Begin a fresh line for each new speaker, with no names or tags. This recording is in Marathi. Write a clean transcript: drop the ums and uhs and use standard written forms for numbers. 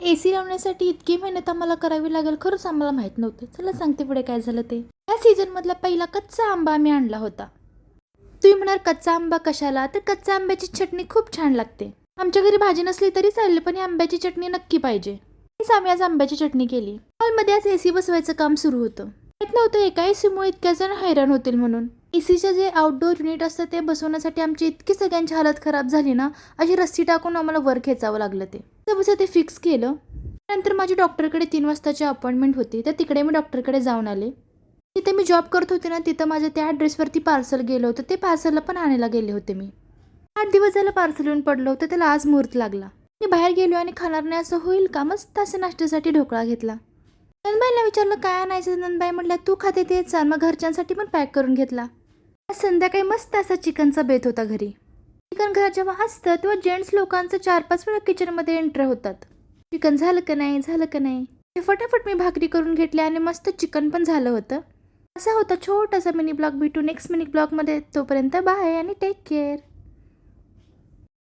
AC लावण्यासाठी इतकी मेहनत आम्हाला करावी लागेल खरंच आम्हाला माहित नव्हतं. चला सांगते पुढे काय झालं ते. या सीझनमधला पहिला कच्चा आंबा आम्ही आणला होता. तुम्ही म्हणाल कच्चा आंबा कशाला, तर कच्च्या आंब्याची चटणी खूप छान लागते. आमच्या घरी भाजी नसली तरी चालेल, पण ही आंब्याची चटणी नक्की पाहिजे. हीच आम्ही आज आंब्याची चटणी केली. हॉलमध्ये आज AC बसवायचं काम सुरू होतं. माहित नव्हतं एका एसीमुळे इतक्या जण हैराण होतील म्हणून. एसीचे जे आउटडोअर युनिट असतं ते बसवण्यासाठी आमची इतकी सगळ्यांची हालत खराब झाली ना, अशी रस्सी टाकून आम्हाला वर खेचावं लागलं ते. तसं ते फिक्स केलं. नंतर माझी डॉक्टरकडे 3 वाजताची अपॉइंटमेंट होती, तर तिकडे मी डॉक्टरकडे जाऊन आले. तिथे मी जॉब करत होते ना, तिथं माझं त्या ॲड्रेसवरती पार्सल गेलं होतं. ते पार्सलला पण आणायला गेले होते मी. 8 दिवस झालं पार्सल येऊन पडलं होतं, त्याला आज मुहूर्त लागला. मी बाहेर गेलो आणि खाणार नाही असं होईल का, मस्त असं नाश्त्यासाठी ढोकळा घेतला. नंदबाईला विचारलं काय आणायचं. नंदबाई म्हटल्या तू खाते तेच सांग. मग घरच्यांसाठी पण पॅक करून घेतला. आज संध्याकाळी मस्त असा चिकनचा बेत होता घरी. चिकन घरात जेव्हा असतं तेव्हा जेंट्स लोकांचं 4-5 वेळा किचनमध्ये एंटर होतात. चिकन झालं का नाही, झालं का नाही. फटाफट मी भाकरी करून घेतली आणि मस्त चिकन पण झालं होतं. असा होता छोटासा मिनी ब्लॉग. भेटू नेक्स्ट मिनी ब्लॉगमध्ये. तोपर्यंत बाय आणि टेक केअर.